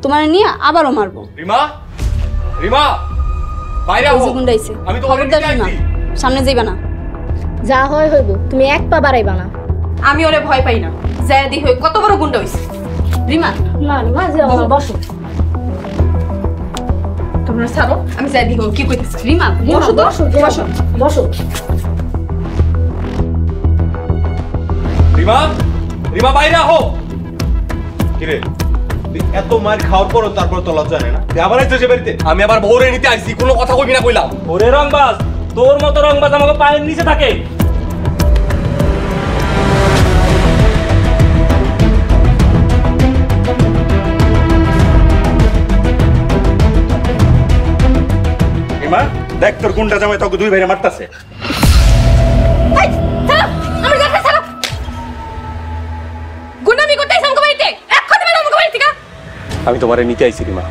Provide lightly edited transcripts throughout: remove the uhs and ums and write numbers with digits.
তোমার নিয়ে আবারও মারবো। রিমা, রিমা, বাইরে আও। গুন্ডাইছে, আমি তোমাকে নিতে আইছি। সামনে যাইবা না। যা হয় হইব, তুমি এক পা বাড়াইবা না। আমি ওরে ভয় পাই না, যায় দি হই কত বড় গুন্ডা হইছে। রিমা, না রিমা যাও না, বসো। তোমরা ছাড়ো, আমি যায় দি হই কি কইতেছ। রিমা, বসো তো, বসো বসো। রিমা, রিমা বাইরে আও। কি রে? এত মার খাওয়ার পরও তারপর তো লজ্জা নেই না? তুই আবার আইছিস এ বাড়িতে? আমি আবার বউরে নিতে আইছি, কোনো কথা কইবি না কইলাম। ওরে রংবাজ, তোর মতো রংবাজ আমাকে পায়ের নিচে থাকে। রিমা, দেখ তোর গুন্ডা জামাই তোকে দুই ভাইরে মারতাছে। আমি তোমারে নিতে আইছি রিমা।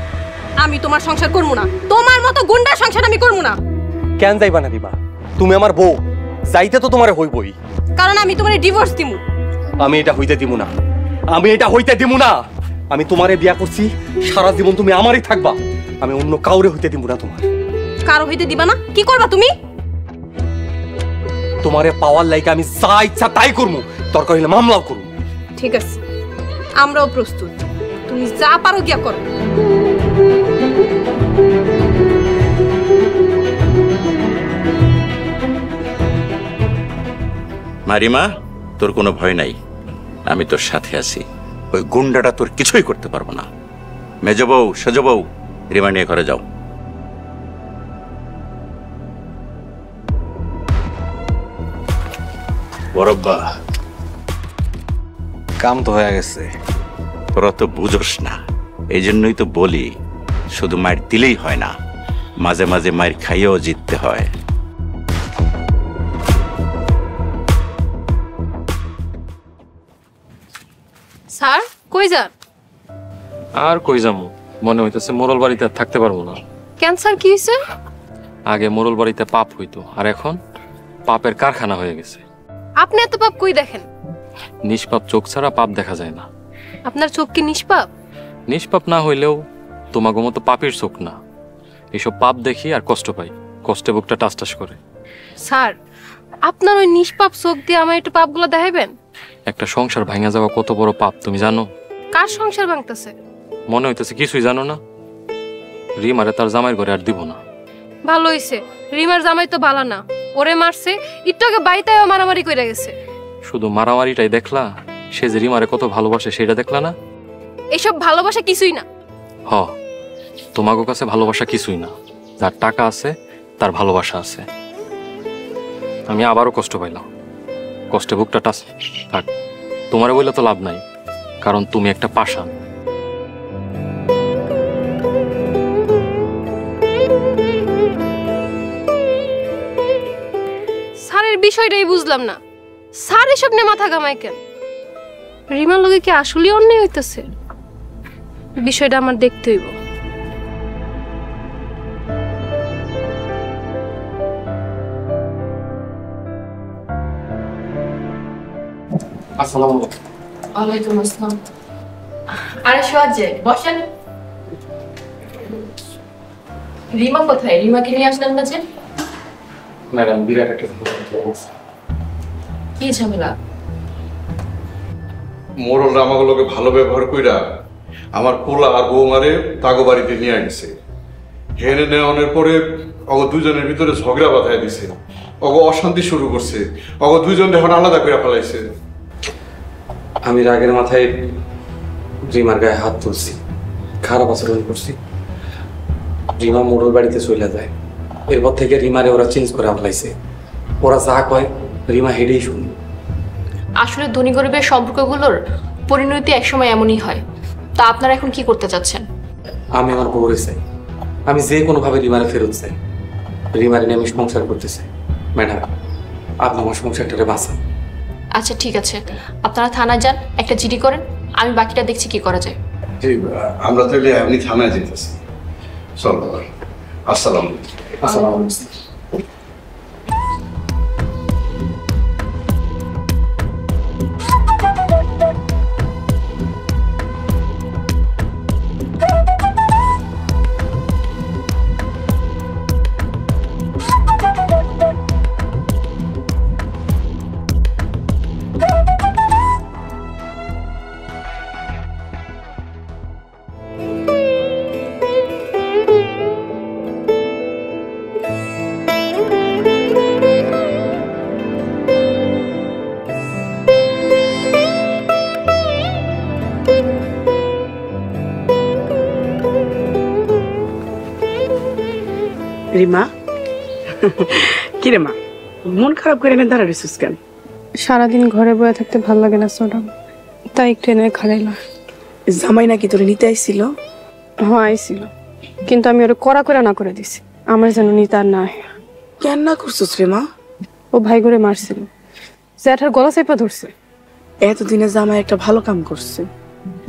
আমি তোমার সংসার করব না, তোমার মতো গুন্ডা সংসার আমি করব না। কেন যাইবা না রিমা? তুমি আমার বউ, যাইতে তো তোমারে হইবই। কারণ আমি তোমারে ডিভোর্স দিমু। আমি এটা হইতে দিমু না, আমি এটা হইতে দিমু না। আমি তোমারে বিয়া করছি, সারা জীবন তুমি আমারই থাকবা। আমি অন্য কাউরে হইতে দিমু না। তোমার কারো হইতে দিবা না? কি করবা তুমি? তোমারে পাওয়ার লাইকে আমি যা ইচ্ছা তাই করবো, দরকার হইলে মামলাও করবো। ঠিক আছে, আমরাও প্রস্তুত, তুমি যা পারো গিয়া করো। মারিমা, তোর কোনো ভয় নাই, আমি তোর সাথে আছি। ওই গুন্ডাটা তোর কিছুই করতে পারবো না। মেজ বউ, সেজ বউ, রিমা নিয়ে ঘরে যাও। বরব্বা, কাম তো হয়ে গেছে। তোরা তো বুঝোস না, এই জন্যই তো বলি শুধু মার দিলেই হয় না, মাঝে মাঝে মার খাইয়েও জিততে হয়। স্যার কই যান? আর কই যামু, মনে হইতেছে মোরল বাড়িতে আর থাকতে পারবো না। ক্যান্সার কি হইছে? আগে মোরল বাড়িতে পাপ হইতো, আর এখন পাপের কারখানা হয়ে গেছে। আপনি এত পাপ কই দেখেন? নিষ্পাপ চোখ ছাড়া পাপ দেখা যায় না। আপনার চোখ কি নিষ্পাপ? নিষ্পাপ না হইলেও তোমাগো মতো পাপের চোখ না। এসব পাপ দেখি আর কষ্ট পাই, কষ্টে বুকটা টাস টাস করে। স্যার, আপনার ওই নিষ্পাপ চোখ দিয়ে আমার একটু পাপগুলো দেখাইবেন? একটা সংসার ভাঙা যাওয়া কত বড় পাপ তুমি জানো? কার সংসার ভাঙতেছে? মনে হইতেছে কিছুই জানো না। রিমারে তার জামাইয়ের ঘরে আর দিব না। ভালো হইছে, রিমার জামাই তো ভালো না, ওরে মারছে, একটু আগে বাইতায়ও মারামারি কইরা গেছে। শুধু মারামারিটাই দেখলা? সে যে রিমারে কত ভালোবাসে সেটা দেখলা না? এসব ভালোবাসা কিছুই না। হ, তোমাগো কাছে ভালোবাসা কিছুই না। যার টাকা আছে তার ভালোবাসা আছে। আমি আবারও কষ্ট পাইলাম, কষ্টে বুকটা টাচ। থাক, তোমারে বললে তো লাভ নাই, কারণ তুমি একটা পাষাণ। স্যারের বিষয়টাই বুঝলাম না, স্যার এসব নিয়ে মাথা ঘামায় কেন? রিমার লগে কি আসলেই অন্যায় হইতেছে? বিষয়টা আমার দেখতে হইব। আসসালামু আলাইকুম। ওয়ালাইকুম আসসালাম। আরে সোয়াজে বসেন। রিমা কোথায়? রিমাকে নিয়ে আসলেন না যে? ম্যাডাম, বিরাট একটা কি ঝামেলা? মোরল আমাগুলোকে ভালো ব্যবহার কইরা আমার পোলা আর বৌমারে তাগো বাড়িতে নিয়ে আনছে। হেনে নেওয়ানোর পরে অগ দুজনের ভিতরে ঝগড়া বাঁধায় দিছে, অগ অশান্তি শুরু করছে, অগ দুজন এখন আলাদা করে ফেলাইছে। আমি রাগের মাথায় রিমার গায়ে হাত তুলছি, খারাপ আচরণ করছি। রিমা মোড়ল বাড়িতে চলে যায়। এরপর থেকে রিমারে ওরা চেঞ্জ করে ফেলাইছে। ওরা যা কয় রিমা হেডেই শুনি। আসলে ধনী গরিবের সম্পর্কগুলোর পরিণতি একসময় এমনই হয়। তা আপনারা এখন কি করতে চাচ্ছেন? আমি আমার বউরে চাই, আমি যে কোনোভাবে রিমারে ফেরত চাই। রিমারে নিয়ে আমি সংসার করতে চাই। ম্যাডাম, আপনি আমার সংসারটারে বাঁচান। আচ্ছা ঠিক আছে, আপনারা থানায় যান, একটা জিডি করেন, আমি বাকিটা দেখছি কি করা যায়। আমরা তাহলে এমনি থানায় যেতেছি। চল বাবা, আসসালাম। আসসালাম। রিমা কিরে মা মন খারাপ করে এনে দাঁড়া রেছিস কেন? সারাদিন ঘরে বয়ে থাকতে ভাল লাগে না সোডাম, তাই একটু এনে খাড়াইলাম। জামাই নাকি তোরে নিতে আইছিল? হ্যাঁ আইছিল, কিন্তু আমি ওরা কড়া করে না করে দিছি, আমার যেন নিতে আর না হয়। কেন না করছিস রে মা? ও ভাই করে মারছিল, জ্যাঠার গলা চাইপা ধরছে। এতদিনে জামাই একটা ভালো কাম করছে।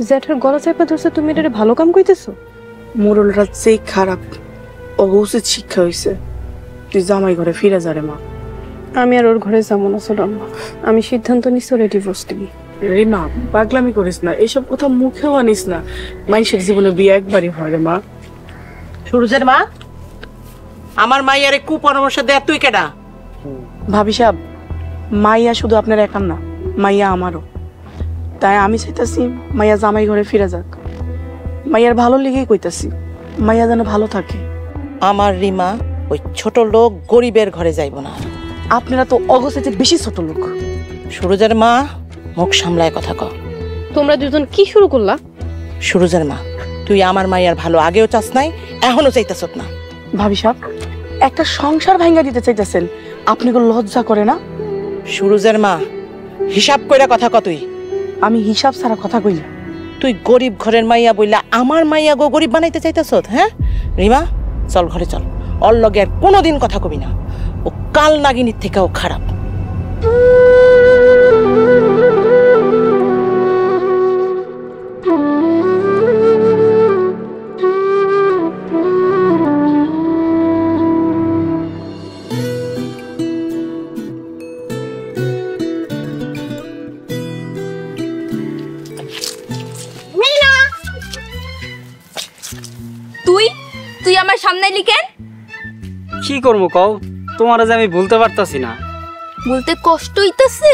জ্যাঠার গলা চাইপা ধরছে, তুমি এটা ভালো কাম কইতেছো? মোরলরা যেই খারাপ, ও উচিত শিক্ষা হয়েছে। তুই জামাই ঘরে ফিরে যা রে মা। আমি আর ওর ঘরে যাবো না সোডাম, আমি সিদ্ধান্ত নিচ্ছি ওরে ডিভোর্স দিবি। রিমা পাগলামি করিস না, এইসব কথা মুখেও আনিস না। মানুষের জীবনে বিয়ে একবারই হয় রে মা। সূর্যের মা, আমার মাইয়ারে কুপরামর্শ দেয় তুই কেডা? ভাবি সাহেব, মাইয়া শুধু আপনার একার না, মাইয়া আমারও। তাই আমি চাইতাছি মাইয়া জামাই ঘরে ফিরে যাক। মাইয়ার ভালো লেগেই কইতাছি, মাইয়া যেন ভালো থাকে। আমার রিমা ওই ছোট লোক গরিবের ঘরে যাইব না। আপনারা তো অগস্টে বেশি ছোট লোক। সুরজের মা, মুখ সামলায় কথা কও। তোমরা দুজন কি শুরু করলা? সুরজের মা, তুই আমার মাইয়ার ভালো আগেও চাস নাই, এখনো চাইতাছ না। ভাবি সাহেব, একটা সংসার ভাঙ্গা দিতে চাইতেছেন, আপনি কোনো লজ্জা করে না? সুরজের মা, হিসাব কইরা কথা ক তুই। আমি হিসাব ছাড়া কথা কই না। তুই গরিব ঘরের মাইয়া বইলা আমার মাইয়া গো গরিব বানাইতে চাইতাছ? হ্যাঁ রিমা, চল ঘরে চল, ওর লগে আর কোনোদিন কথা কবি না। ও কাল নাগিনীর থেকেও খারাপ। তুই আমার সামনে লিখেন কি করবো কও, তোমার যে আমি ভুলতে পারতাছি না। বলতে কষ্ট হইতাছে?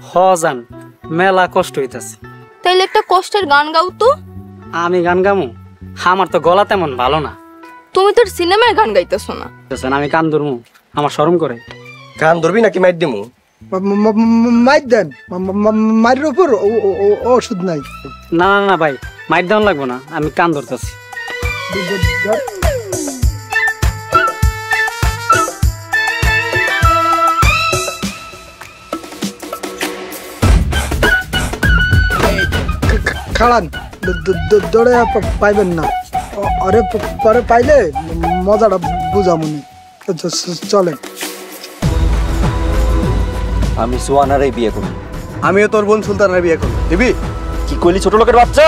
হ জান, মেলা কষ্ট হইতাছে। তাইলে একটা কষ্টের গান গাও তো। আমি গান গামু? আমার তো গলা তেমন ভালো না। তুমি তোর সিনেমায় গান গাইতেছো না। আমি কান ধরমু, আমার শরম করে। গান ধরবি নাকি মাইর দিমু? মাইর দেন, মাইরের উপর ওষুধ নাই। না না না ভাই, মাইর দেওয়ান লাগবো না, আমি কান ধরতেছি। খাড়ান, দৌড়ে পাইবেন না, আরে পরে পাইলে মজাটা বুঝামুনি। চলেন। আমি সুয়ানারে বিয়ে করব। আমিও তোর বোন সুলতানারে বিয়ে করব। দিবি? কি কইলি ছোট লোকের বাচ্চা?